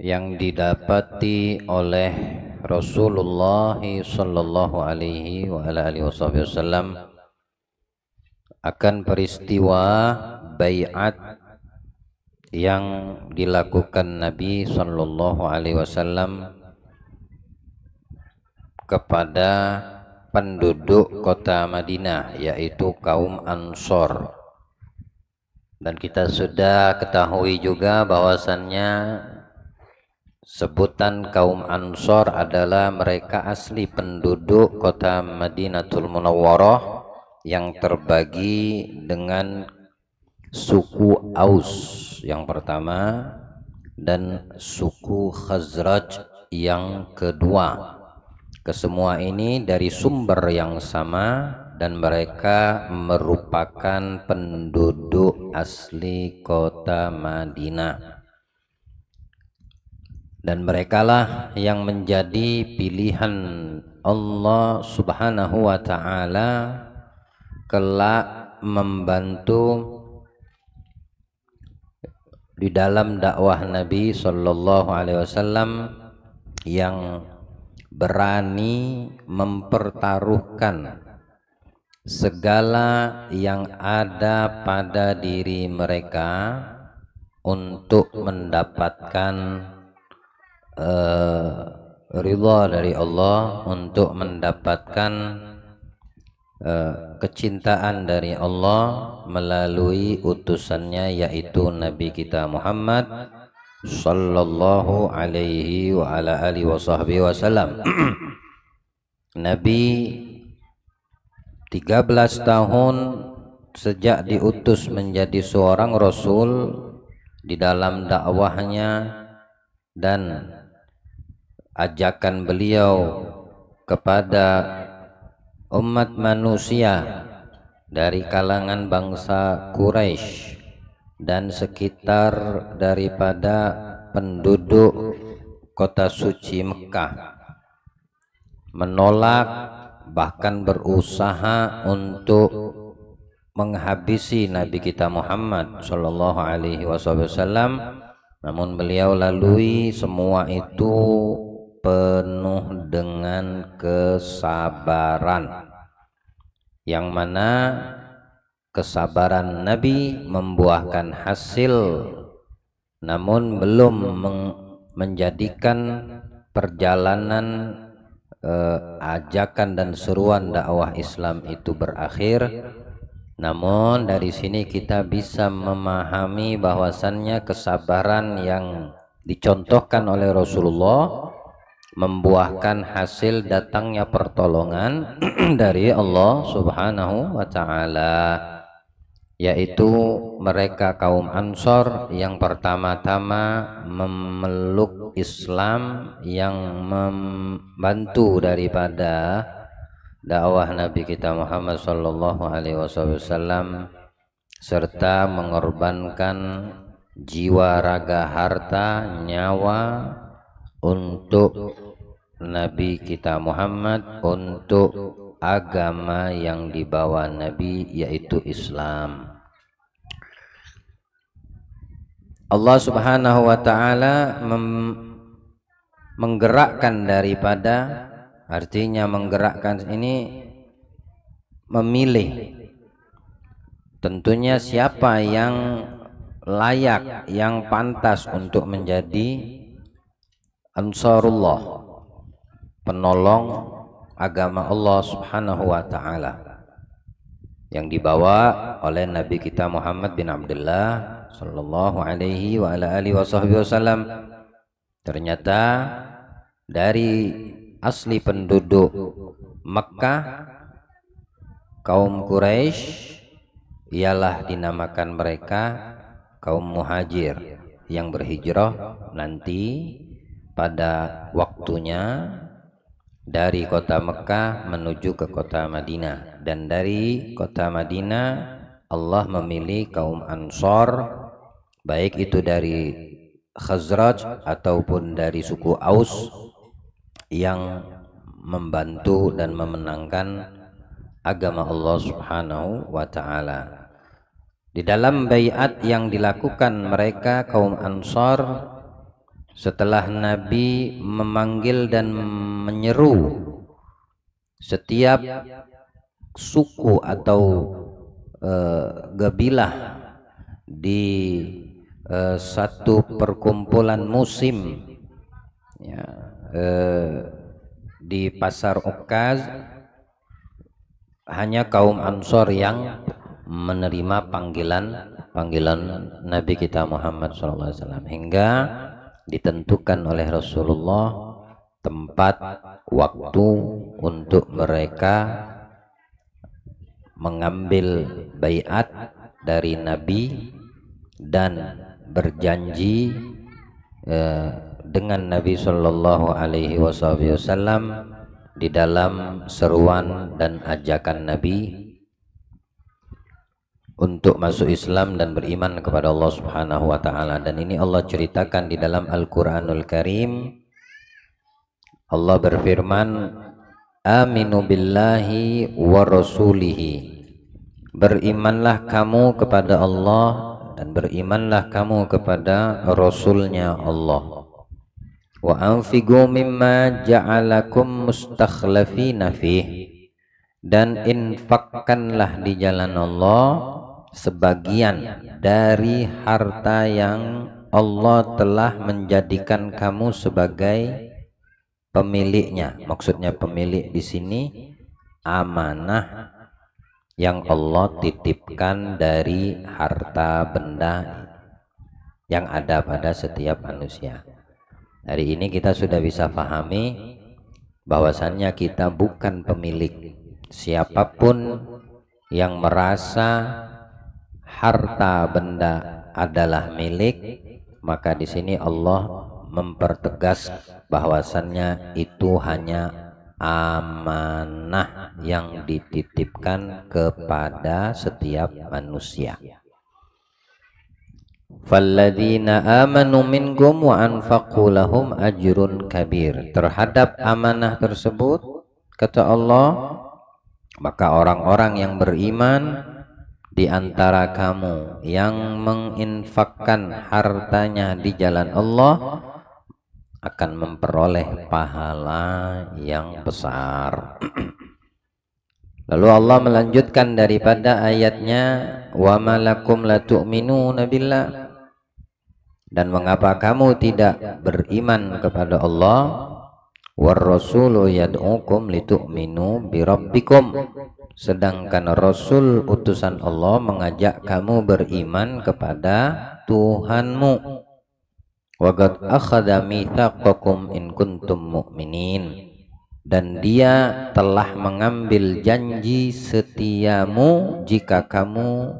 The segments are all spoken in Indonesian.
yang didapati oleh Rasulullah sallallahu alaihi wa ala alihi wasallam akan peristiwa bai'at yang dilakukan Nabi sallallahu alaihi wasallam kepada penduduk kota Madinah, yaitu kaum Ansor. Dan kita sudah ketahui juga bahwasannya sebutan kaum Ansor adalah mereka asli penduduk kota Madinatul Munawwarah yang terbagi dengan suku Aus yang pertama dan suku Khazraj yang kedua. Kesemua ini dari sumber yang sama dan mereka merupakan penduduk asli kota Madinah. Dan merekalah yang menjadi pilihan Allah Subhanahu wa taala kelak membantu di dalam dakwah Nabi sallallahu alaihi wasallam yang berani mempertaruhkan segala yang ada pada diri mereka untuk mendapatkan ridha dari Allah, untuk mendapatkan kecintaan dari Allah melalui utusannya, yaitu Nabi kita Muhammad sallallahu alaihi wa ala alihi wasallam. Nabi 13 tahun sejak diutus menjadi seorang rasul di dalam dakwahnya dan ajakan beliau kepada umat manusia dari kalangan bangsa Quraisy dan sekitar daripada penduduk kota suci Mekah, menolak bahkan berusaha untuk menghabisi Nabi kita Muhammad sallallahu alaihi wasallam. Namun beliau lalui semua itu penuh dengan kesabaran, yang mana kesabaran Nabi membuahkan hasil, namun belum menjadikan perjalanan ajakan dan seruan dakwah Islam itu berakhir. Namun dari sini kita bisa memahami bahwasannya kesabaran yang dicontohkan oleh Rasulullah membuahkan hasil datangnya pertolongan dari Allah Subhanahu wa taala, yaitu mereka kaum Ansor yang pertama-tama memeluk Islam, yang membantu daripada dakwah Nabi kita Muhammad sallallahu alaihi wasallam, serta mengorbankan jiwa, raga, harta, nyawa untuk Nabi kita Muhammad, untuk agama yang dibawa Nabi, yaitu Islam. Allah Subhanahu wa taala menggerakkan daripada, artinya menggerakkan ini memilih tentunya siapa yang layak, yang pantas untuk menjadi Ansarullah, penolong agama Allah Subhanahu wa taala, yang dibawa oleh Nabi kita Muhammad bin Abdullah sallallahu alaihi wa ala alihi wasallam. Ternyata dari asli penduduk Makkah, kaum Quraisy, ialah dinamakan mereka kaum muhajir yang berhijrah nanti pada waktunya dari kota Mekah menuju ke kota Madinah. Dan dari kota Madinah Allah memilih kaum Ansor, baik itu dari Khazraj ataupun dari suku Aus, yang membantu dan memenangkan agama Allah Subhanahu wa taala. Di dalam baiat yang dilakukan mereka kaum Ansor setelah Nabi memanggil dan menyeru setiap suku atau gabilah di satu perkumpulan musim, ya, di pasar Ukaz, hanya kaum Ansor yang menerima panggilan Nabi kita Muhammad SAW, hingga ditentukan oleh Rasulullah tempat waktu untuk mereka mengambil baiat dari Nabi dan berjanji dengan Nabi Shallallahu Alaihi Wasallam di dalam seruan dan ajakan Nabi untuk masuk Islam dan beriman kepada Allah Subhanahu wa taala. Dan ini Allah ceritakan di dalam Al-Qur'anul Karim. Allah berfirman, aminu billahi wa rasulihi, berimanlah kamu kepada Allah dan berimanlah kamu kepada Rasulnya Allah. Wa anfiqu mimma ja'alakum mustakhlafina fih, dan infakkanlah di jalan Allah sebagian dari harta yang Allah telah menjadikan kamu sebagai pemiliknya. Maksudnya pemilik di sini amanah yang Allah titipkan dari harta benda yang ada pada setiap manusia. Hari ini kita sudah bisa pahami bahwasannya kita bukan pemilik. Siapapun yang merasa harta benda adalah milik, maka di sini Allah mempertegas bahwasannya itu hanya amanah yang dititipkan kepada setiap manusia. Falladzina amanu minkum wa anfaqu lahum ajrun kabir. Terhadap amanah tersebut, kata Allah, maka orang-orang yang beriman di antara kamu yang menginfakkan hartanya di jalan Allah akan memperoleh pahala yang besar. Lalu Allah melanjutkan daripada ayatnya, wa malakum la tu'minuna billah, dan mengapa kamu tidak beriman kepada Allah, war rasulu yad'ukum litu'minu bi rabbikum, sedangkan Rasul utusan Allah mengajak kamu beriman kepada Tuhanmu. Wa qad akhadha mitsaqakum in kuntum mu'minin, dan dia telah mengambil janji setiamu jika kamu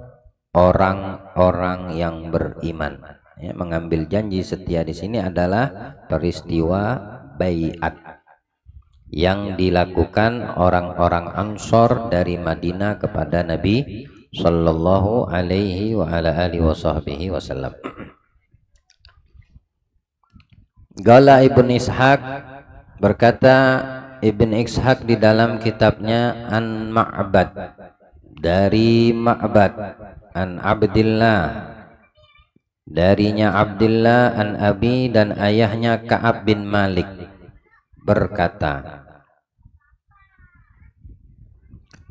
orang-orang yang beriman. Ya, mengambil janji setia di sini adalah peristiwa baiat yang dilakukan orang-orang Ansor dari Madinah kepada Nabi Sallallahu Alaihi wa ala alihi wasallam. Qala Ibn Ishaq, berkata Ibn Ishaq di dalam kitabnya An Ma'bad, dari Ma'bad, An Abdillah, darinya Abdillah, an Abi, dan ayahnya Ka'ab bin Malik, berkata,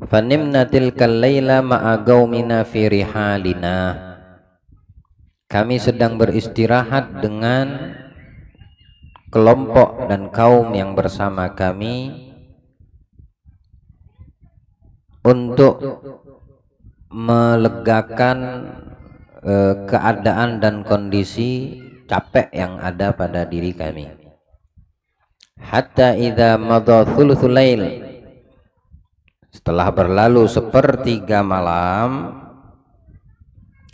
fanimna tilkal laila ma'a qaumina fi rihalina, kami sedang beristirahat dengan kelompok dan kaum yang bersama kami untuk melegakan keadaan dan kondisi capek yang ada pada diri kami. Hatta idza madha thuluthul lail, setelah berlalu sepertiga malam,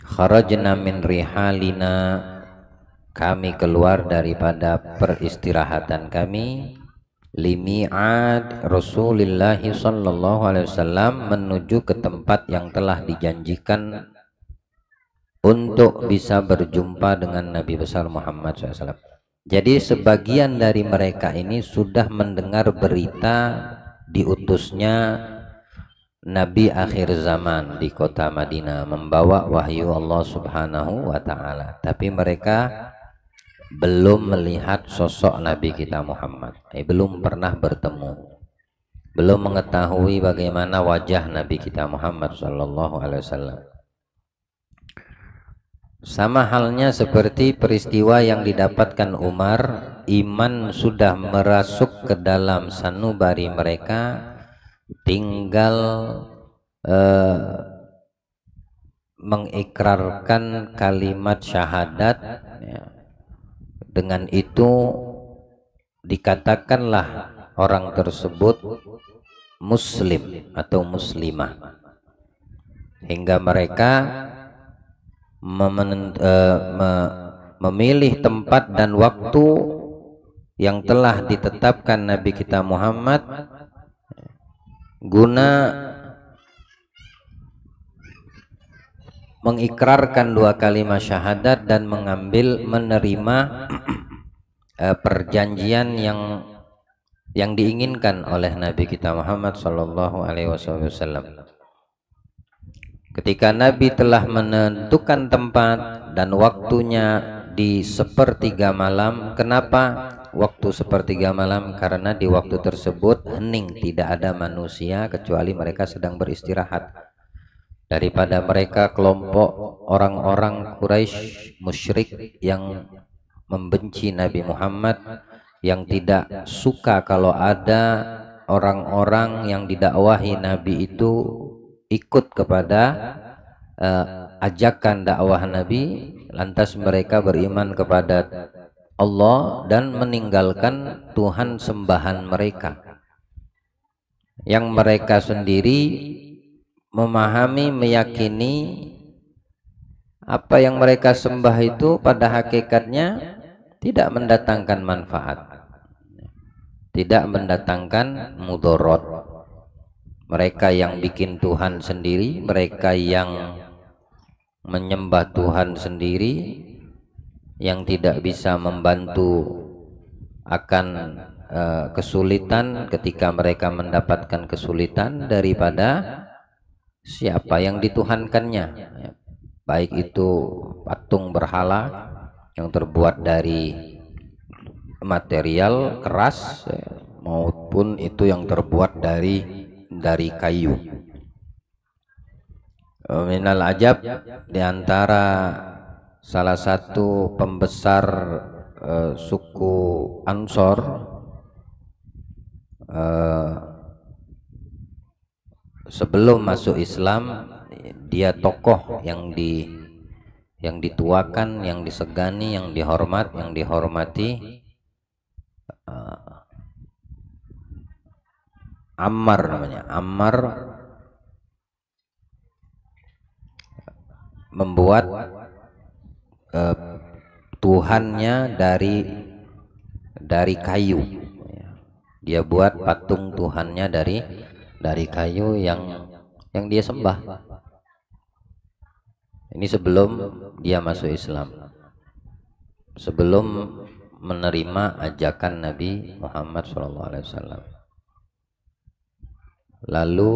kharajna min rihalina, kami keluar daripada peristirahatan kami, limi'ad Rasulullah sallallahu alaihi wasallam, menuju ke tempat yang telah dijanjikan untuk bisa berjumpa dengan Nabi besar Muhammad SAW. Jadi sebagian dari mereka ini sudah mendengar berita diutusnya Nabi akhir zaman di kota Madinah membawa wahyu Allah Subhanahu wa ta'ala, tapi mereka belum melihat sosok Nabi kita Muhammad, belum pernah bertemu, belum mengetahui bagaimana wajah Nabi kita Muhammad Sallallahu Alaihi Wasallam. Sama halnya seperti peristiwa yang didapatkan Umar, iman sudah merasuk ke dalam sanubari mereka, tinggal mengikrarkan kalimat syahadat, ya. Dengan itu dikatakanlah orang tersebut muslim atau muslimah, hingga mereka memilih tempat dan waktu yang telah ditetapkan Nabi kita Muhammad guna mengikrarkan dua kalimat syahadat dan menerima perjanjian yang diinginkan oleh Nabi kita Muhammad Sallallahu Alaihi Wasallam. Ketika Nabi telah menentukan tempat dan waktunya di sepertiga malam. Kenapa waktu sepertiga malam? Karena di waktu tersebut hening, tidak ada manusia kecuali mereka sedang beristirahat. Daripada mereka kelompok orang-orang Quraisy musyrik yang membenci Nabi Muhammad, yang tidak suka kalau ada orang-orang yang didakwahi Nabi itu ikut kepada ajakan dakwah Nabi, lantas mereka beriman kepada Allah dan meninggalkan Tuhan sembahan mereka, yang mereka sendiri memahami, meyakini apa yang mereka sembah itu pada hakikatnya tidak mendatangkan manfaat, tidak mendatangkan mudarat. Mereka yang bikin Tuhan sendiri, mereka yang menyembah Tuhan sendiri, yang tidak bisa membantu akan kesulitan ketika mereka mendapatkan kesulitan daripada siapa yang dituhankannya, baik itu patung berhala yang terbuat dari material keras maupun itu yang terbuat dari kayu. Minal ajab, diantara salah satu pembesar suku Ansor, sebelum masuk Islam, dia tokoh yang dituakan, yang disegani, yang dihormati. Ammar namanya. Ammar membuat Tuhannya dari kayu. Dia buat patung Tuhannya dari kayu yang dia sembah. Ini sebelum dia masuk Islam, sebelum menerima ajakan Nabi Muhammad SAW. Lalu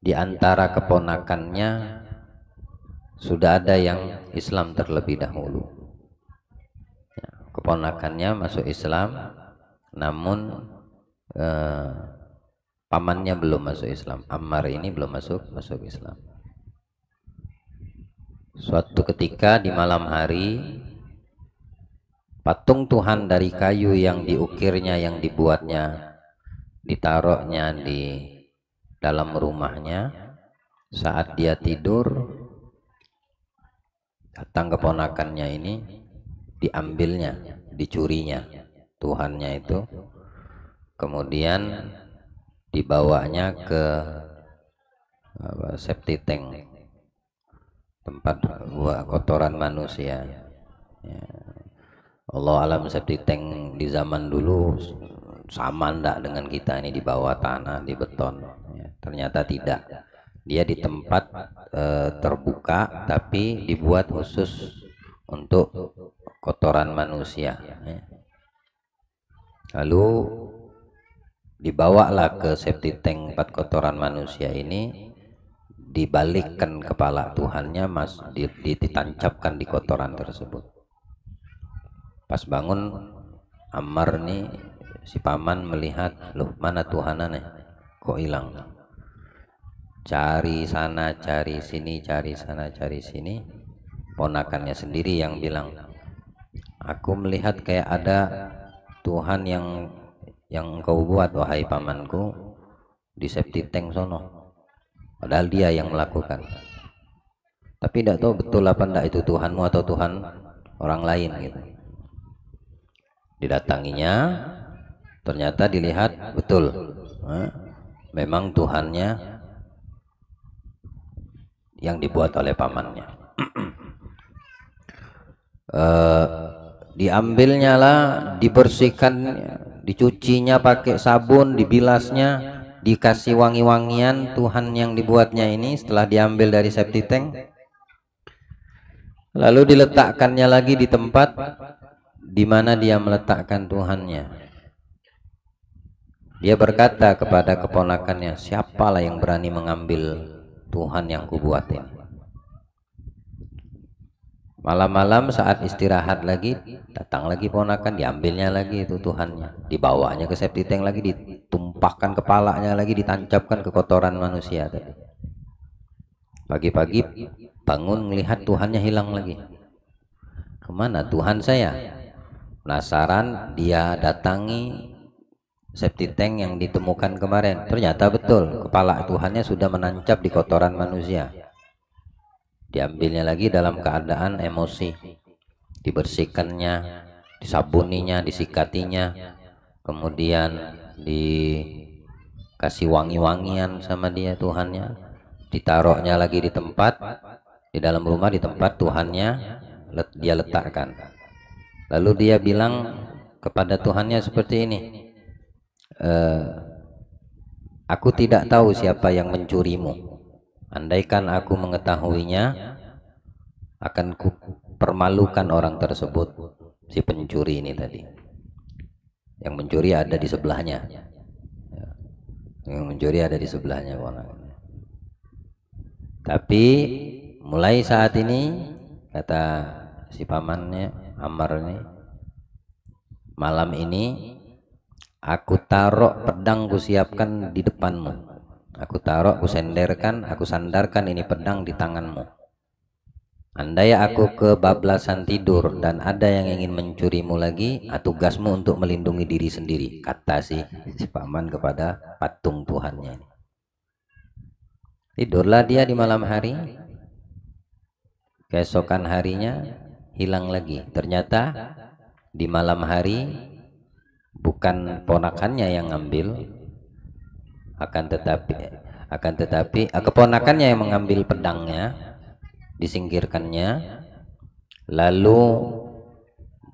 di antara keponakannya sudah ada yang Islam terlebih dahulu. Keponakannya masuk Islam, namun pamannya belum masuk Islam. Ammar ini belum masuk Islam. Suatu ketika di malam hari, patung Tuhan dari kayu yang diukirnya, yang dibuatnya, ditaruhnya di dalam rumahnya. Saat dia tidur, datang keponakannya ini, diambilnya, dicurinya Tuhannya itu, kemudian dibawanya ke septic tank, tempat buang kotoran manusia. Ya. Allah alam, septic tank di zaman dulu sama enggak dengan kita ini di bawah tanah, di beton. Ya, ternyata tidak. Dia di tempat terbuka, tapi dibuat khusus untuk kotoran manusia. Ya. Lalu dibawalah ke septic tank tempat kotoran manusia ini, dibalikkan kepala Tuhannya, ditancapkan di kotoran tersebut. Pas bangun Ammar nih, si paman melihat, loh mana Tuhannya kok hilang. Cari sana cari sini, cari sana cari sini. Ponakannya sendiri yang bilang, aku melihat kayak ada Tuhan yang engkau buat wahai pamanku di septic tank sono, padahal dia yang melakukan. Tapi tidak tahu betul apa enggak itu Tuhanmu atau Tuhan orang lain gitu. Didatanginya, ternyata dilihat betul, memang Tuhannya yang dibuat oleh pamannya. Diambilnya lah, dibersihkan, dicucinya pakai sabun, dibilasnya, dikasih wangi-wangian Tuhan yang dibuatnya ini setelah diambil dari septic tank. Lalu diletakkannya lagi di tempat di mana dia meletakkan Tuhannya. Dia berkata kepada keponakannya, siapalah yang berani mengambil Tuhan yang kubuat ini. Malam-malam saat istirahat lagi, datang lagi ponakan, diambilnya lagi itu Tuhannya, dibawanya ke septic tank lagi, ditumpahkan kepalanya lagi, ditancapkan ke kotoran manusia tadi. Pagi-pagi bangun melihat Tuhannya hilang lagi. Kemana Tuhan saya? Penasaran, dia datangi septic tank yang ditemukan kemarin. Ternyata betul, kepala Tuhannya sudah menancap di kotoran manusia. Diambilnya lagi dalam keadaan emosi, dibersihkannya, disabuninya, disikatinya, kemudian dikasih wangi-wangian sama dia Tuhannya, ditaruhnya lagi di tempat di dalam rumah, di tempat Tuhannya dia letakkan. Lalu dia bilang kepada Tuhannya seperti ini, aku tidak tahu siapa yang mencurimu. Andaikan aku mengetahuinya, akan ku permalukan orang tersebut, si pencuri ini tadi. Yang mencuri ada di sebelahnya. Yang mencuri ada di sebelahnya. Tapi mulai saat ini, kata si pamannya Ammar ini, malam ini aku taruh pedang, ku siapkan di depanmu. Aku taruh, aku sandarkan ini pedang di tanganmu. Andai aku kebablasan tidur dan ada yang ingin mencurimu lagi, tugasmu untuk melindungi diri sendiri, kata si paman kepada patung Tuhannya. Tidurlah dia di malam hari. Keesokan harinya hilang lagi. Ternyata di malam hari bukan ponakannya yang ngambil, akan tetapi keponakannya yang mengambil pedangnya, disingkirkannya, lalu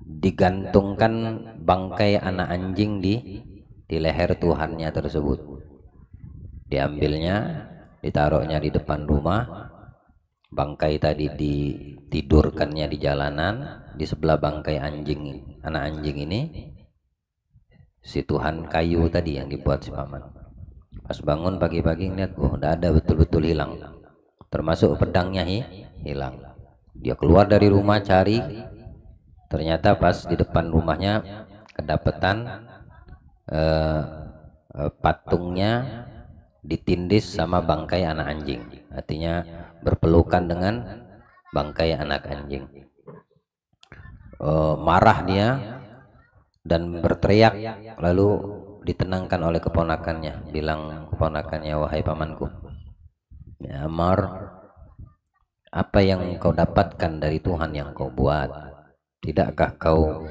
digantungkan bangkai anak anjing di leher Tuhannya tersebut. Diambilnya, ditaruhnya di depan rumah, bangkai tadi ditidurkannya di jalanan, di sebelah bangkai anak anjing ini si Tuhan kayu tadi yang dibuat si paman. Pas bangun pagi-pagi ngeliat, udah ada, betul-betul hilang, termasuk pedangnya hilang. Dia keluar dari rumah cari, ternyata pas di depan rumahnya kedapetan patungnya ditindis sama bangkai anak anjing, artinya berpelukan dengan bangkai anak anjing. Marah dia dan berteriak, lalu ditenangkan oleh keponakannya. Bilang keponakannya, wahai pamanku, ya Ammar, apa yang kau dapatkan dari Tuhan yang kau buat? Tidakkah kau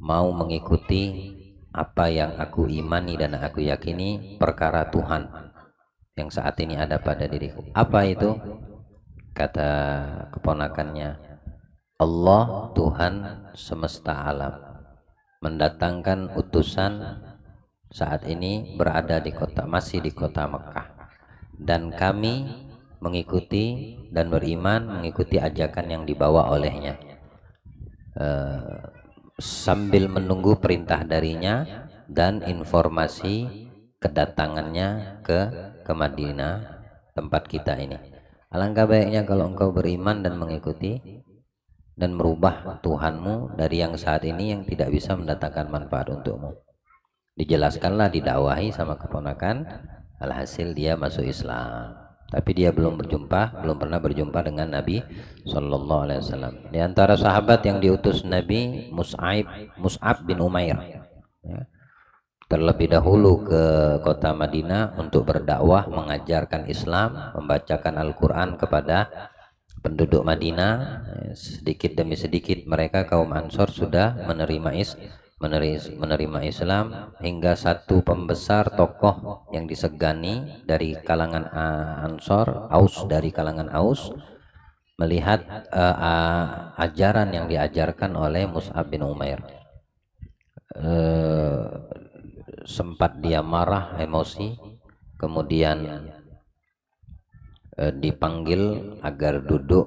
mau mengikuti apa yang aku imani dan aku yakini, perkara Tuhan yang saat ini ada pada diriku? Apa itu? Kata keponakannya, Allah Tuhan semesta alam mendatangkan utusan saat ini berada masih di kota Mekah, dan kami mengikuti dan beriman mengikuti ajakan yang dibawa olehnya, sambil menunggu perintah darinya dan informasi kedatangannya ke Madinah, tempat kita ini. Alangkah baiknya kalau engkau beriman dan mengikuti dan merubah Tuhanmu dari yang saat ini yang tidak bisa mendatangkan manfaat untukmu. Dijelaskanlah, didakwahi sama keponakan, alhasil dia masuk Islam. Tapi dia belum pernah berjumpa dengan Nabi Shallallahu Alaihi Wasallam. Di antara sahabat yang diutus Nabi, Mus'ab bin Umair, ya, terlebih dahulu ke kota Madinah untuk berdakwah, mengajarkan Islam, membacakan Al-Quran kepada penduduk Madinah. Sedikit demi sedikit mereka kaum Ansor sudah menerima Islam, hingga satu pembesar tokoh yang disegani dari kalangan Ansor, Aus, dari kalangan Aus, melihat ajaran yang diajarkan oleh Mus'ab bin Umair. Sempat dia marah, emosi, kemudian dipanggil agar duduk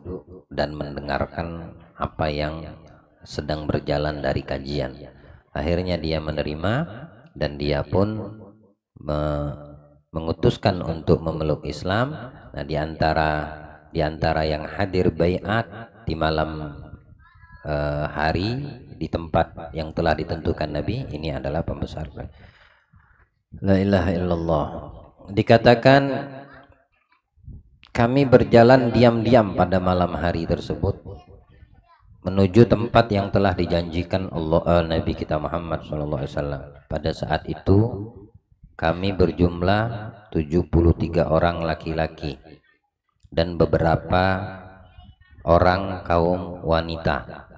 dan mendengarkan apa yang sedang berjalan dari kajian. Akhirnya dia menerima dan dia pun mengutuskan untuk memeluk Islam. Nah, di antara yang hadir baiat di malam hari di tempat yang telah ditentukan Nabi, ini adalah pembesar. La ilaha illallah. Dikatakan kami berjalan diam-diam pada malam hari tersebut menuju tempat yang telah dijanjikan Nabi kita Muhammad SAW. Pada saat itu kami berjumlah 73 orang laki-laki dan beberapa orang kaum wanita.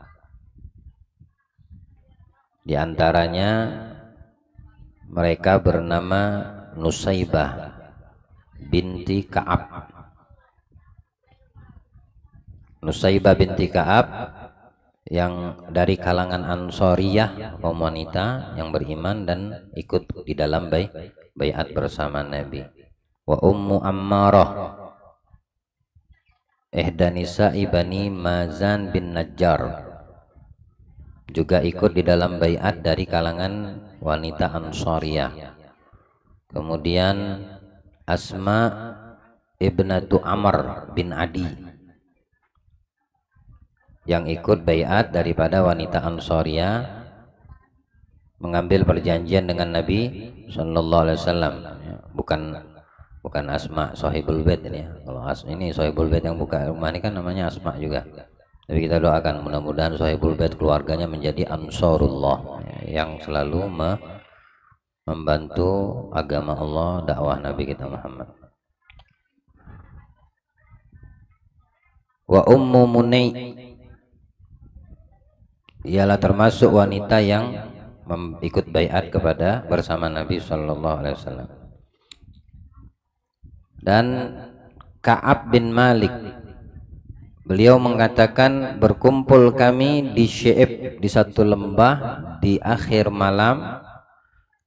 Di antaranya mereka bernama Nusaibah binti Ka'ab. Nusaibah binti Ka'ab yang dari kalangan Ansoriyah, kaum wanita yang beriman dan ikut di dalam baiat bersama Nabi. Wa Ummu Ammarah ihdanisa ibani Mazan bin Najjar juga ikut di dalam baiat dari kalangan wanita Ansoriyah. Kemudian Asma ibnatu Amr bin Adi yang ikut baiat daripada wanita Ansoriyah, mengambil perjanjian dengan Nabi Shallallahu Alaihi Wasallam. Bukan Asma Sohibul Bait ini ya. Kalau ini Sohibul Bait yang buka rumah ini kan namanya Asma juga. Tapi kita doakan mudah-mudahan Sohibul Bait keluarganya menjadi Ansarullah, yang selalu membantu agama Allah, dakwah Nabi kita Muhammad. Wa Ummu Munai, ialah termasuk wanita yang ikut baiat kepada bersama Nabi Shallallahu Alaihi Wasallam. Dan Ka'ab bin Malik, beliau mengatakan berkumpul kami di Syi'ib, di satu lembah di akhir malam.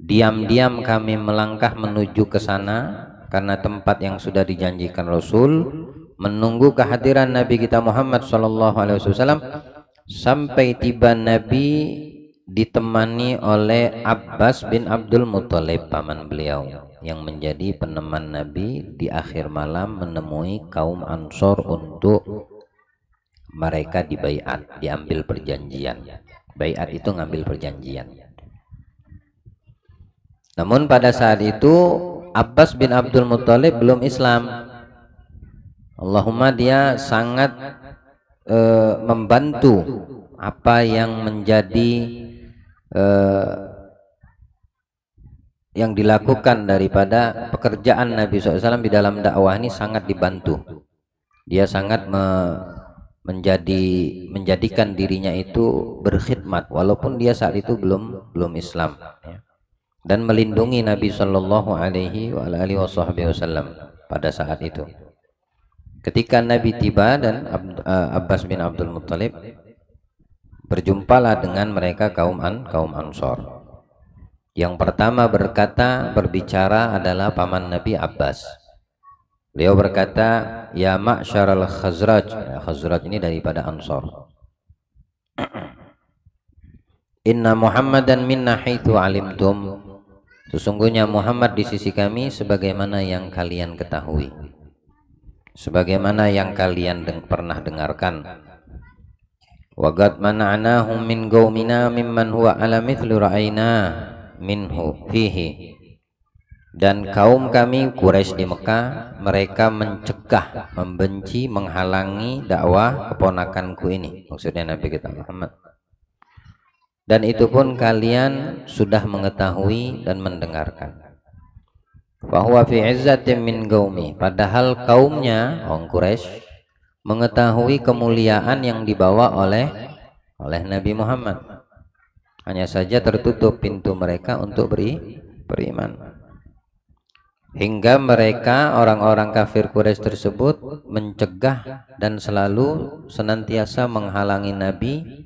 Diam-diam kami melangkah menuju ke sana karena tempat yang sudah dijanjikan Rasul, menunggu kehadiran Nabi kita Muhammad Shallallahu Alaihi Wasallam. Sampai tiba Nabi ditemani oleh Abbas bin Abdul Muthalib, paman beliau, yang menjadi peneman Nabi di akhir malam menemui kaum Ansor untuk mereka dibaiat, diambil perjanjian. Baiat itu ngambil perjanjian. Namun pada saat itu Abbas bin Abdul Muthalib belum Islam. Allahumma dia sangat membantu apa yang menjadi yang dilakukan daripada pekerjaan Nabi SAW di dalam dakwah ini, sangat dibantu. Dia sangat menjadikan dirinya itu berkhidmat walaupun dia saat itu belum Islam, dan melindungi Nabi Shallallahu Alaihi Wasallam pada saat itu. Ketika Nabi tiba dan Abbas bin Abdul Muthalib, berjumpalah dengan mereka kaum Ansor. Yang pertama berbicara adalah paman Nabi Abbas. Beliau berkata, ya ma'syaral Khazraj. Khazraj ini daripada Ansor. Inna Muhammadan minna haitsu alimtum. Sesungguhnya Muhammad di sisi kami sebagaimana yang kalian ketahui, sebagaimana yang kalian pernah dengarkan. wa qad mana'nahum min qaumina mimman huwa ala mithli ra'ayna minhu fihi. Dan kaum kami Quraisy di Mekah, mereka mencegah, membenci, menghalangi dakwah keponakanku ini, maksudnya Nabi kita Muhammad. Dan itu pun kalian sudah mengetahui dan mendengarkan. Fahuwa fi izzatin min qaumi, padahal kaumnya orang Quraisy mengetahui kemuliaan yang dibawa oleh Nabi Muhammad. Hanya saja tertutup pintu mereka untuk beriman. Hingga mereka orang-orang kafir Quraisy tersebut mencegah dan selalu senantiasa menghalangi Nabi,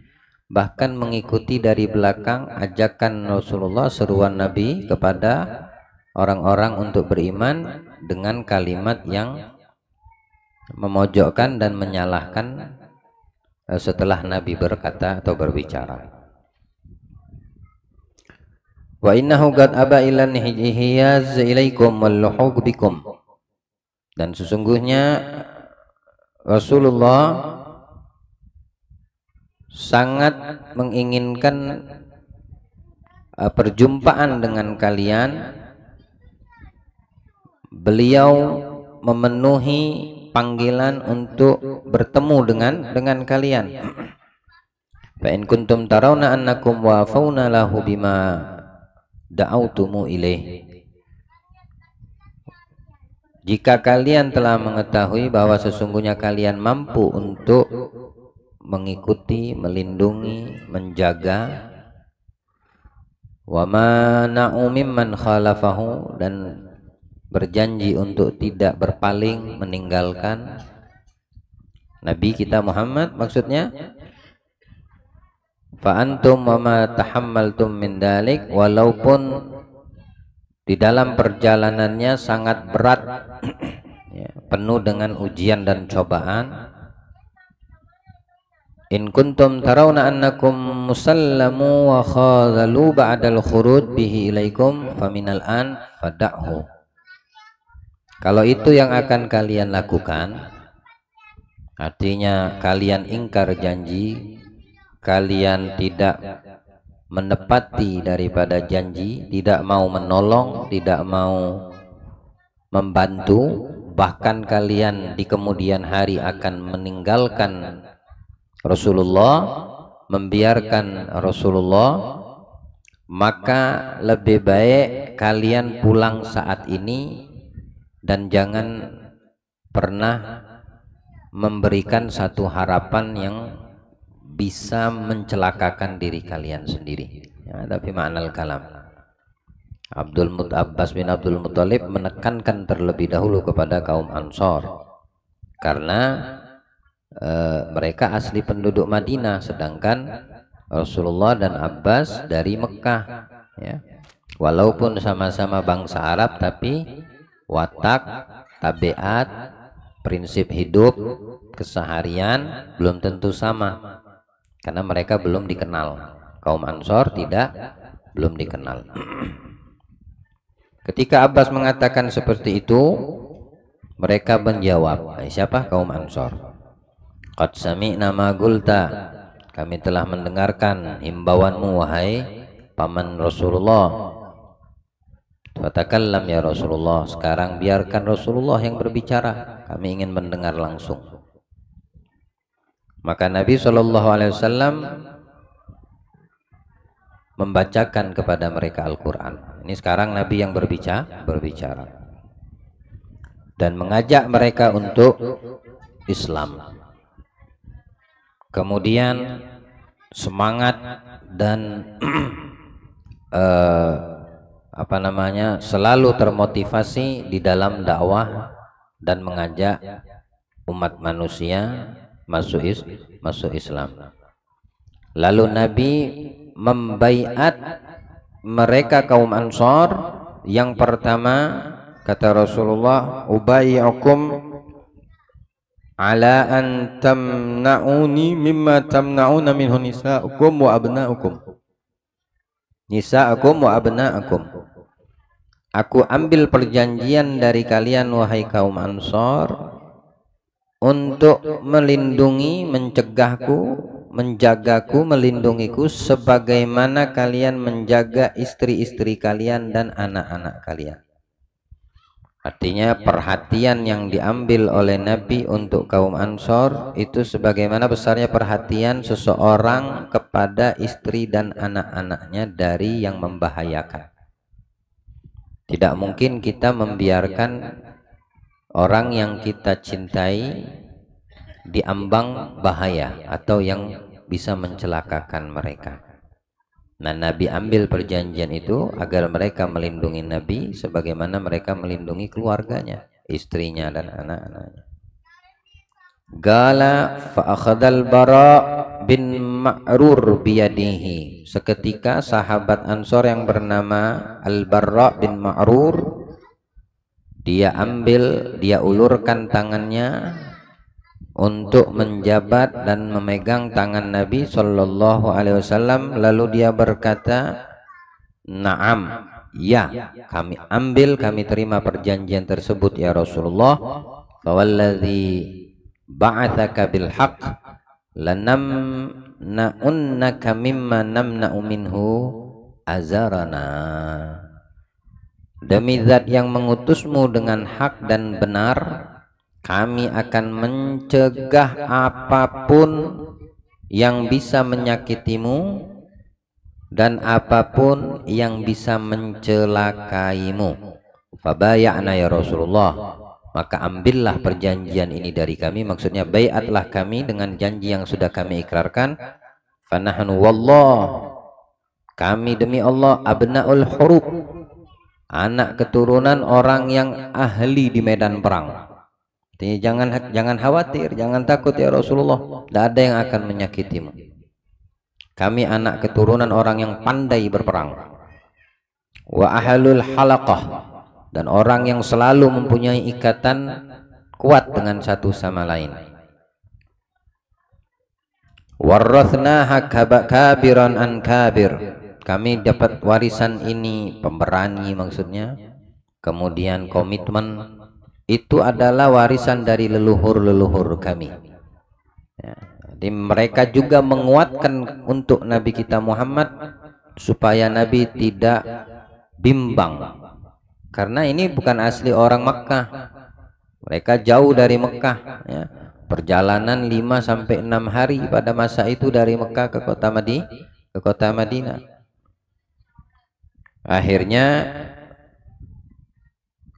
bahkan mengikuti dari belakang ajakan Rasulullah, seruan Nabi kepada orang-orang untuk beriman dengan kalimat yang memojokkan dan menyalahkan setelah Nabi berkata atau berbicara. Wa innahu qad aba ilan hijaz ilaikum wal luhuq bikum. Dan sesungguhnya Rasulullah sangat menginginkan perjumpaan dengan kalian. Beliau memenuhi panggilan untuk bertemu dengan kalian. Fa in kuntum tarawna annakum wafawna lahu bima da'autumu ilaih. Jika kalian telah mengetahui bahwa sesungguhnya kalian mampu untuk mengikuti, melindungi, menjaga, wa mana'u mimman khalafahu, dan berjanji untuk tidak berpaling meninggalkan Nabi kita Muhammad, maksudnya fa antum wa ma tahammaltum min dalik, walaupun di dalam perjalanannya sangat berat ya, penuh dengan ujian dan cobaan. In kuntum tarawna annakum musallamu wa khadhalu ba'dal khuruj bihi ilaikum faminal an fada'hu. Kalau itu yang akan kalian lakukan, artinya kalian ingkar janji, kalian tidak menepati daripada janji, tidak mau menolong, tidak mau membantu, bahkan kalian di kemudian hari akan meninggalkan Rasulullah, membiarkan Rasulullah, maka lebih baik kalian pulang saat ini dan jangan pernah memberikan satu harapan yang bisa mencelakakan diri kalian sendiri. Ya, tapi makna kalam. Abbas bin Abdul Muthalib menekankan terlebih dahulu kepada kaum Ansor karena mereka asli penduduk Madinah, sedangkan Rasulullah dan Abbas dari Mekah ya. Walaupun sama-sama bangsa Arab, tapi watak, tabiat, prinsip hidup, keseharian belum tentu sama karena mereka belum dikenal. Kaum Ansor belum dikenal. Ketika Abbas mengatakan seperti itu, mereka menjawab, siapa kaum Ansor? Qad sami'na ma qulta, kami telah mendengarkan himbauanmu wahai paman Rasulullah. Fatakallam ya Rasulullah, sekarang biarkan Rasulullah yang berbicara, kami ingin mendengar langsung. Maka Nabi SAW membacakan kepada mereka Al-Quran. Ini sekarang Nabi yang berbicara dan mengajak mereka untuk Islam. Kemudian semangat dan selalu termotivasi di dalam dakwah dan mengajak umat manusia masuk Islam. Lalu Nabi membaiat mereka kaum Ansor. Yang pertama kata Rasulullah, ubayyi'ukum ala an tamna'uni mimma tamna'una minhu nisa'ukum wa abna'ukum. Nisa'ukum wa abna'ukum. Aku ambil perjanjian dari kalian wahai kaum Ansor untuk melindungi, mencegahku menjagaku, melindungiku sebagaimana kalian menjaga istri-istri kalian dan anak-anak kalian. Artinya perhatian yang diambil oleh Nabi untuk kaum Ansor itu sebagaimana besarnya perhatian seseorang kepada istri dan anak-anaknya dari yang membahayakan. Tidak mungkin kita membiarkan orang yang kita cintai diambang bahaya atau yang bisa mencelakakan mereka. Nah, Nabi ambil perjanjian itu agar mereka melindungi Nabi sebagaimana mereka melindungi keluarganya, istrinya dan anak-anaknya. Gala fa akhadal Bara bin Ma'rur biyadihi. Seketika sahabat Ansor yang bernama Al-Barra bin Ma'rur, dia ulurkan tangannya untuk menjabat dan memegang tangan Nabi Shallallahu Alaihi Wasallam, lalu dia berkata, "Naam, ya, kami terima perjanjian tersebut ya Rasulullah. Fawalladzi ba'atsaka bil haqq lanamna'unnaka mimma namna'u minhu azarana." Demi zat yang mengutusmu dengan hak dan benar, kami akan mencegah apapun yang bisa menyakitimu dan apapun yang bisa mencelakaimu. Fabaya'na ya Rasulullah, maka ambillah perjanjian ini dari kami, maksudnya baiatlah kami dengan janji yang sudah kami ikrarkan. Fanahnu wallah, kami demi Allah, abnaul hurub, anak keturunan orang yang ahli di medan perang. Jadi jangan khawatir, jangan takut ya Rasulullah, tidak ada yang akan menyakitimu. Kami anak keturunan orang yang pandai berperang. Wa ahlul halaqah, dan orang yang selalu mempunyai ikatan kuat dengan satu sama lain. Warathnaha kabiran an kabir, kami dapat warisan ini, pemberani maksudnya, kemudian komitmen, itu adalah warisan dari leluhur-leluhur kami. Ya, jadi mereka juga menguatkan untuk Nabi kita Muhammad supaya Nabi tidak bimbang, karena ini bukan asli orang Makkah, mereka jauh dari Mekah, ya. Perjalanan 5-6 hari pada masa itu dari Mekah ke kota Madinah. Akhirnya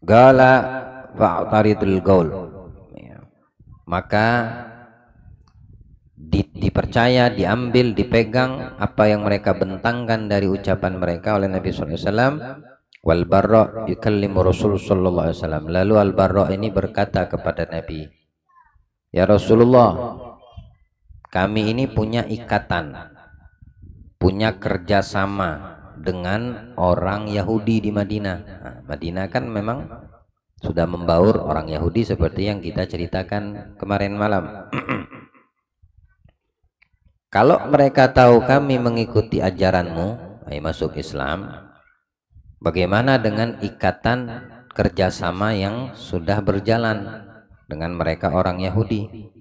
gala fa'taridul gaul, maka dipercaya, diambil, dipegang apa yang mereka bentangkan dari ucapan mereka oleh Nabi SAW. Wal Barra yukallimu Rasul sallallahu alaihi wasallam, lalu Al Barra ini berkata kepada Nabi, ya Rasulullah, kami ini punya ikatan, punya kerjasama dengan orang Yahudi di Madinah. Nah, Madinah kan memang sudah membaur orang Yahudi seperti yang kita ceritakan kemarin malam. Kalau mereka tahu kami mengikuti ajaranmu, masuk Islam, bagaimana dengan ikatan kerjasama yang sudah berjalan dengan mereka orang Yahudi?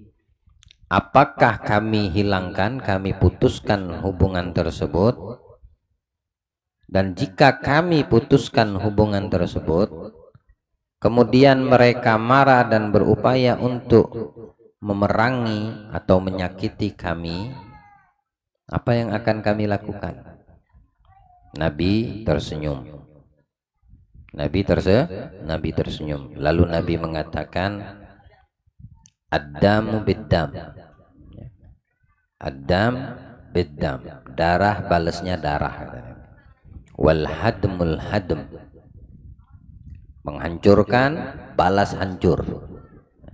Apakah kami hilangkan, kami putuskan hubungan tersebut? Dan jika kami putuskan hubungan tersebut, kemudian mereka marah dan berupaya untuk memerangi atau menyakiti kami, apa yang akan kami lakukan? Nabi tersenyum. Nabi tersenyum. Lalu Nabi mengatakan, ad-damu bid-dam. Ad-dam bid-dam. Darah balasnya darah. Wal hadmul hadm. Menghancurkan balas hancur.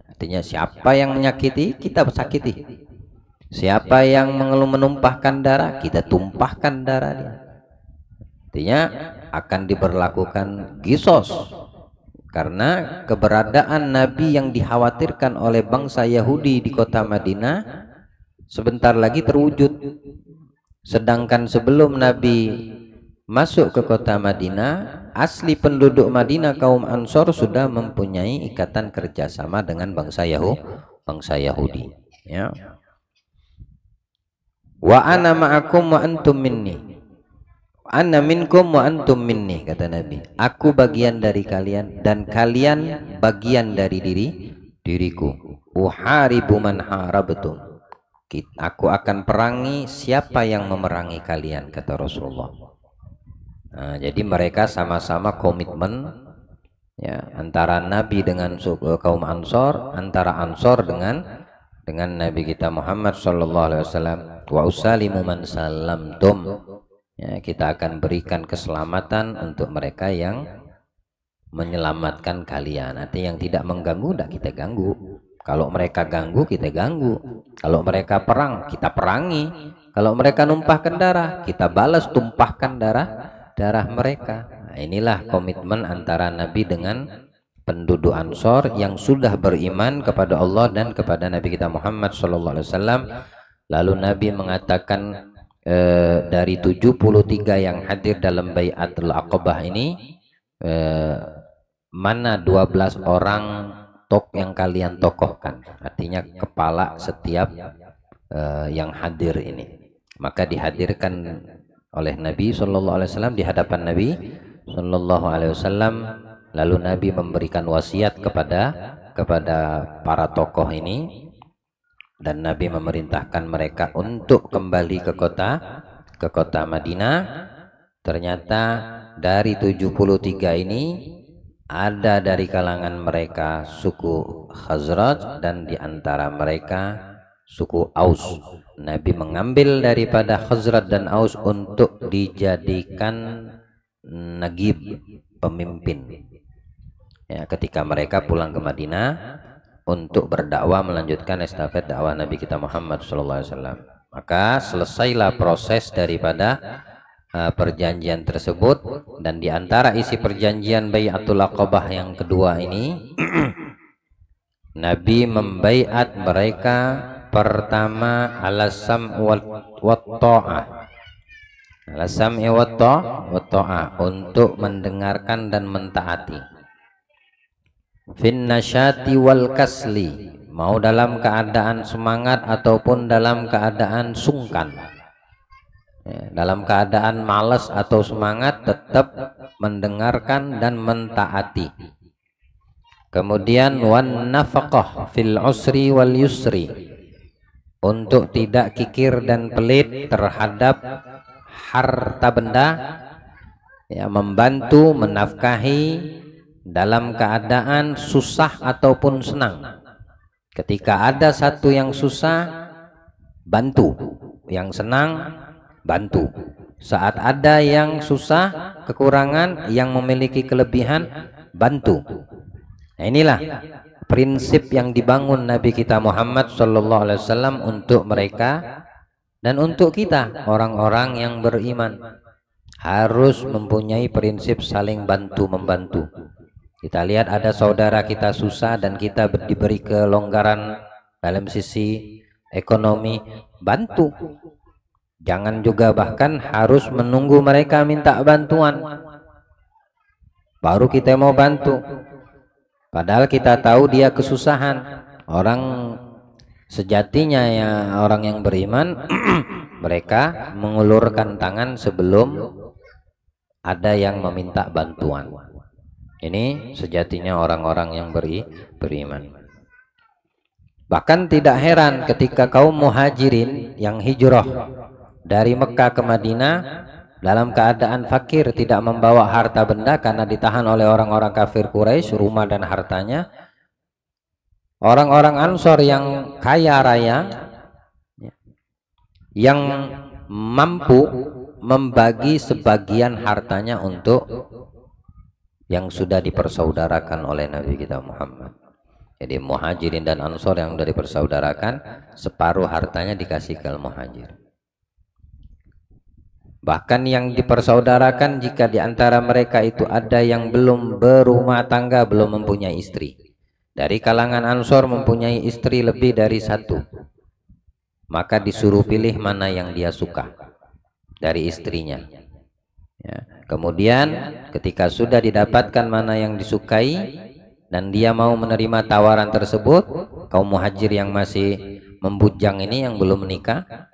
Artinya siapa yang menyakiti, kita sakiti. Siapa yang menumpahkan darah, kita tumpahkan darah dia. Artinya akan diberlakukan qisas, karena keberadaan Nabi yang dikhawatirkan oleh bangsa Yahudi di kota Madinah sebentar lagi terwujud. Sedangkan sebelum Nabi masuk ke kota Madinah, asli penduduk Madinah kaum Ansor sudah mempunyai ikatan kerjasama dengan bangsa Yahudi, ya. Wa ana ma'akum wa antum minni. Ana minkum wa antum minni, kata Nabi. Aku bagian dari kalian dan kalian bagian dari diriku. Uharibu man harabtum. Aku akan perangi siapa yang memerangi kalian, kata Rasulullah. Nah, jadi mereka sama-sama komitmen, ya, antara Nabi dengan kaum Ansor, antara Ansor dengan Nabi kita Muhammad sallallahu alaihi wasallam. Wa usalimu man salamtum. Ya, kita akan berikan keselamatan untuk mereka yang menyelamatkan kalian. Artinya yang tidak mengganggu, tidak kita ganggu. Kalau mereka ganggu, kita ganggu. Kalau mereka perang, kita perangi. Kalau mereka numpahkan darah, kita balas tumpahkan darah mereka. Nah, inilah komitmen antara Nabi dengan penduduk Ansor yang sudah beriman kepada Allah dan kepada Nabi kita Muhammad SAW. Lalu Nabi mengatakan, dari 73 yang hadir dalam Bai'atul Aqabah ini, mana 12 orang yang kalian tokohkan, artinya kepala setiap yang hadir ini. Maka dihadirkan oleh Nabi SAW di hadapan Nabi SAW. Lalu Nabi memberikan wasiat kepada para tokoh ini, dan Nabi memerintahkan mereka untuk kembali ke kota Madinah. Ternyata dari 73 ini ada dari kalangan mereka suku Khazraj dan diantara mereka suku Aus. Nabi mengambil daripada Khazraj dan Aus untuk dijadikan nagib, pemimpin, ya, ketika mereka pulang ke Madinah untuk berdakwah, melanjutkan estafet dakwah Nabi kita Muhammad SAW. Maka selesailah proses daripada perjanjian tersebut, dan diantara isi perjanjian Bai'atul Aqabah yang kedua ini Nabi membaiat mereka pertama alasam wa ta'ah, alasam wa ta'ah, untuk mendengarkan dan mentaati. Fin nasyati wal kasli, mau dalam keadaan semangat ataupun dalam keadaan sungkan. Ya, dalam keadaan malas atau semangat, tetap mendengarkan dan mentaati. Kemudian wan nafaqah fil usri wal yusri, untuk tidak kikir dan pelit terhadap harta benda, ya, membantu menafkahi dalam keadaan susah ataupun senang. Ketika ada satu yang susah, bantu. Yang senang, bantu. Saat ada yang susah, kekurangan, yang memiliki kelebihan, bantu. Nah, inilah prinsip yang dibangun Nabi kita Muhammad SAW untuk mereka dan untuk kita, orang-orang yang beriman. Harus mempunyai prinsip saling bantu-membantu. Kita lihat ada saudara kita susah dan kita diberi kelonggaran dalam sisi ekonomi, bantu. Jangan juga bahkan harus menunggu mereka minta bantuan baru kita mau bantu, padahal kita tahu dia kesusahan. Orang sejatinya, ya, orang yang beriman mereka mengulurkan tangan sebelum ada yang meminta bantuan. Ini sejatinya orang-orang yang beriman. Bahkan tidak heran ketika kaum muhajirin yang hijrah dari Mekah ke Madinah dalam keadaan fakir, tidak membawa harta benda karena ditahan oleh orang-orang kafir Quraisy rumah dan hartanya. Orang-orang Ansor yang kaya raya, yang mampu membagi sebagian hartanya untuk yang sudah dipersaudarakan oleh Nabi kita Muhammad. Jadi muhajirin dan Ansor yang sudah dipersaudarakan, separuh hartanya dikasih ke muhajir. Bahkan yang dipersaudarakan, jika diantara mereka itu ada yang belum berumah tangga, belum mempunyai istri, dari kalangan Ansor mempunyai istri lebih dari satu, maka disuruh pilih mana yang dia suka dari istrinya, ya. Kemudian ketika sudah didapatkan mana yang disukai dan dia mau menerima tawaran tersebut, kaum muhajir yang masih membujang ini, yang belum menikah,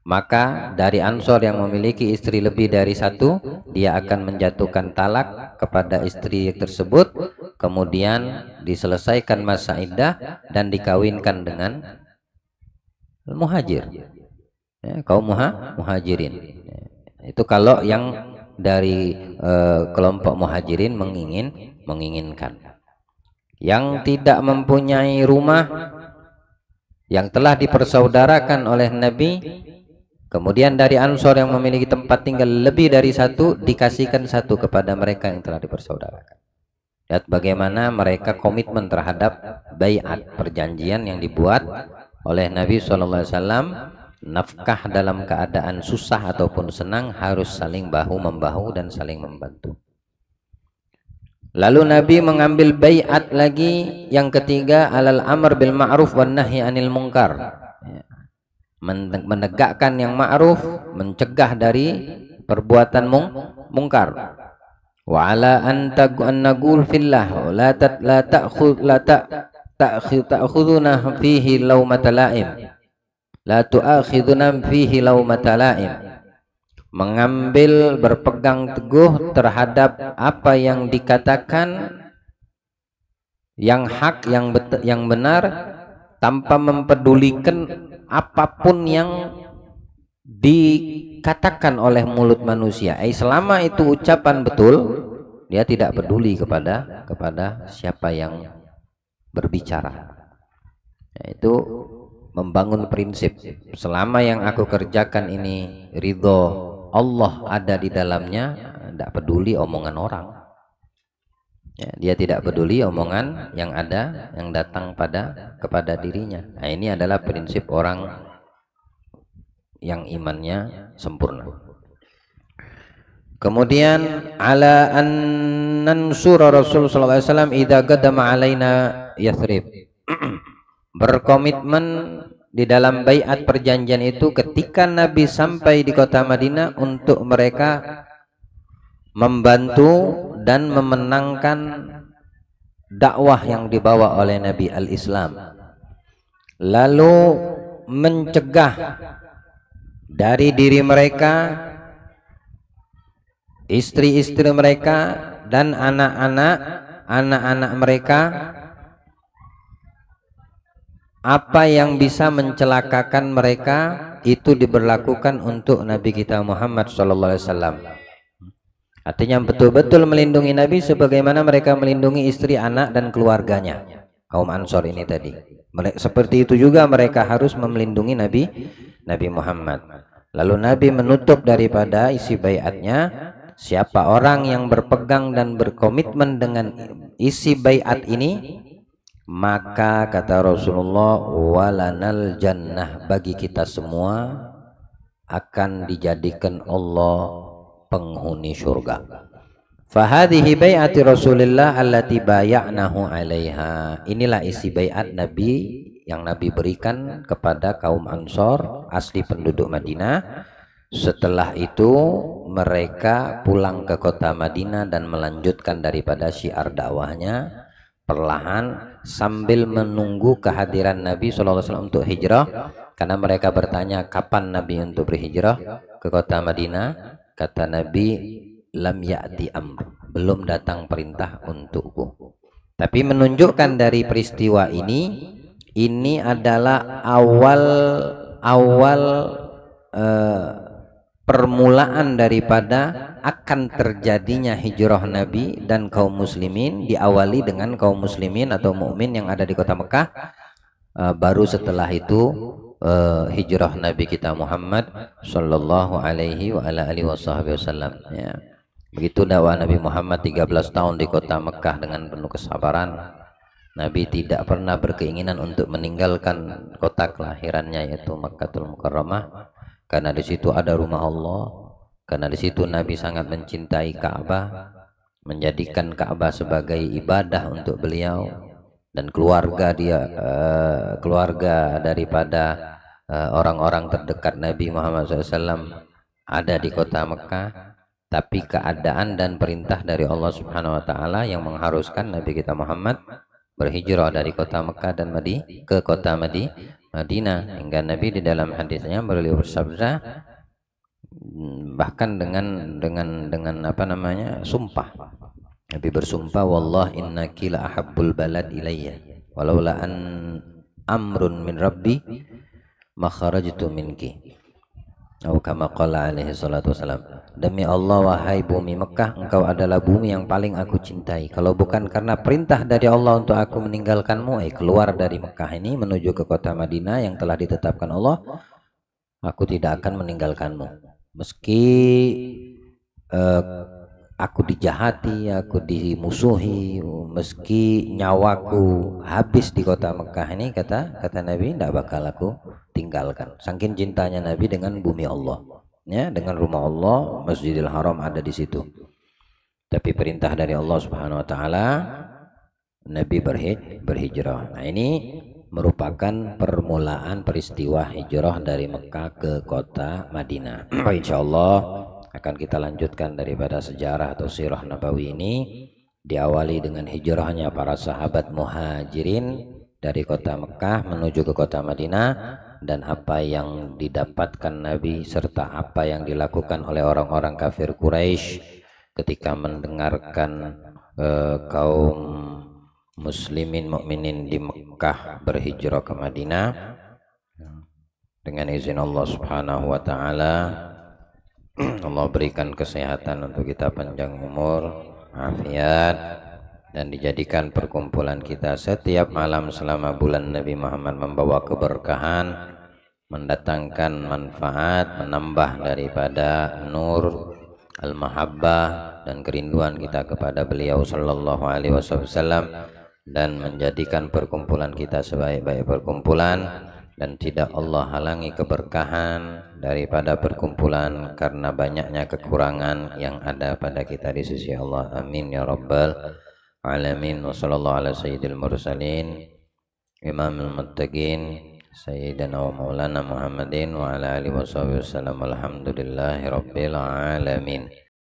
maka dari Ansor yang memiliki istri lebih dari satu, dia akan menjatuhkan talak kepada istri tersebut, kemudian diselesaikan masa iddah dan dikawinkan dengan muhajir, ya, kaum muhajirin. Itu kalau yang dari kelompok muhajirin menginginkan. Yang tidak mempunyai rumah yang telah dipersaudarakan oleh Nabi, kemudian dari Ansor yang memiliki tempat tinggal lebih dari satu, dikasihkan satu kepada mereka yang telah dipersaudarakan. Lihat bagaimana mereka komitmen terhadap baiat, perjanjian yang dibuat oleh Nabi SAW. Nafkah dalam keadaan susah ataupun senang harus saling bahu-membahu dan saling membantu. Lalu Nabi mengambil baiat lagi yang ketiga, alal amr bil ma'ruf wan nahi anil munkar. Menegakkan yang ma'ruf, mencegah dari perbuatan mungkar. Wa ala an naqul fillah la ta'khuduna fihi laumata la'im. La tu'akhiduna fihi laumata la'im. Mengambil, berpegang teguh terhadap apa yang dikatakan yang hak, yang benar, tanpa mempedulikan apapun yang dikatakan oleh mulut manusia. Selama itu ucapan betul, dia tidak peduli kepada siapa yang berbicara. Yaitu membangun prinsip, selama yang aku kerjakan ini ridho Allah ada di dalamnya, tidak peduli omongan orang. Ya, dia tidak peduli omongan yang ada, yang datang kepada dirinya. Nah, ini adalah prinsip orang yang imannya sempurna. Kemudian ala an nansura Rasul sallallahu alaihi wasallam idza qadama alaina Yathrib. Berkomitmen di dalam baiat perjanjian itu ketika Nabi sampai di kota Madinah untuk mereka membantu dan memenangkan dakwah yang dibawa oleh Nabi al-Islam, lalu mencegah dari diri mereka, istri-istri mereka dan anak-anak mereka apa yang bisa mencelakakan mereka, itu diberlakukan untuk Nabi kita Muhammad SAW. Artinya betul-betul melindungi Nabi sebagaimana mereka melindungi istri, anak dan keluarganya, kaum Ansor ini tadi. Seperti itu juga mereka harus melindungi Nabi Muhammad. Lalu Nabi menutup daripada isi baiatnya, siapa orang yang berpegang dan berkomitmen dengan isi baiat ini, maka kata Rasulullah, walanal jannah, bagi kita semua akan dijadikan Allah penghuni surga. Fahadhihi bai'ati Rasulillah allati bay'nahu 'alaiha. Inilah isi baiat Nabi yang Nabi berikan kepada kaum Ansor asli penduduk Madinah. Setelah itu mereka pulang ke kota Madinah dan melanjutkan daripada syiar dakwahnya perlahan sambil menunggu kehadiran Nabi SAW untuk hijrah, karena mereka bertanya kapan Nabi untuk berhijrah ke kota Madinah. Kata Nabi, lam ya'ti amr, belum datang perintah untukku. Tapi menunjukkan dari peristiwa ini adalah awal permulaan daripada akan terjadinya hijrah Nabi dan kaum muslimin, diawali dengan kaum muslimin atau mukmin yang ada di kota Mekah. Baru setelah itu hijrah Nabi kita Muhammad sallallahu alaihi wa ala alihi wasallam. Ya. Begitu dakwah Nabi Muhammad 13 tahun di kota Mekah dengan penuh kesabaran. Nabi tidak pernah berkeinginan untuk meninggalkan kota kelahirannya, yaitu Makkatul Mukarramah, karena di situ ada rumah Allah, karena di situ Nabi sangat mencintai Ka'bah, menjadikan Ka'bah sebagai ibadah untuk beliau, dan keluarga keluarga daripada orang-orang terdekat Nabi Muhammad SAW ada di kota Mekah. Tapi keadaan dan perintah dari Allah Subhanahu wa Ta'ala yang mengharuskan Nabi kita Muhammad berhijrah dari kota Mekah dan ke kota Madinah, hingga Nabi di dalam hadisnya beliau bersabda, bahkan dengan apa namanya, sumpah. Nabi bersumpah, wallah innaki la ahabbul balad ilayya walaula an amrun min rabbi ma kharajtu minki. Atau kama qala alaihi salatu wasalam, demi Allah wahai bumi Mekah, engkau adalah bumi yang paling aku cintai. Kalau bukan karena perintah dari Allah untuk aku meninggalkanmu, keluar dari Mekah ini menuju ke kota Madinah yang telah ditetapkan Allah, aku tidak akan meninggalkanmu. Meski aku dijahati, aku dimusuhi, meski nyawaku habis di kota Mekah ini, kata Nabi, tidak bakal aku tinggalkan. Saking cintanya Nabi dengan bumi Allah, ya, dengan rumah Allah, Masjidil Haram ada di situ. Tapi perintah dari Allah Subhanahu Wa Taala, Nabi berhijrah. Nah, ini merupakan permulaan peristiwa hijrah dari Mekah ke kota Madinah. Insya Allah akan kita lanjutkan daripada sejarah atau sirah Nabawi ini, diawali dengan hijrahnya para sahabat muhajirin dari kota Mekah menuju ke kota Madinah, dan apa yang didapatkan Nabi serta apa yang dilakukan oleh orang-orang kafir Quraisy ketika mendengarkan kaum muslimin mukminin di Mekah berhijrah ke Madinah. Dengan izin Allah Subhanahu wa taala, Allah berikan kesehatan untuk kita, panjang umur, afiat, dan dijadikan perkumpulan kita setiap malam selama bulan Nabi Muhammad membawa keberkahan, mendatangkan manfaat, menambah daripada nur al-mahabbah dan kerinduan kita kepada beliau sallallahu alaihi wasallam, dan menjadikan perkumpulan kita sebaik-baik perkumpulan, dan tidak Allah halangi keberkahan daripada perkumpulan karena banyaknya kekurangan yang ada pada kita di sisi Allah. Amin ya rabbal alamin. Wa sallallahu ala sayyidil mursalin imamil muttaqin sayyidina wa maulana Muhammadin wa ala alihi wasallam. Alhamdulillahi rabbil alamin.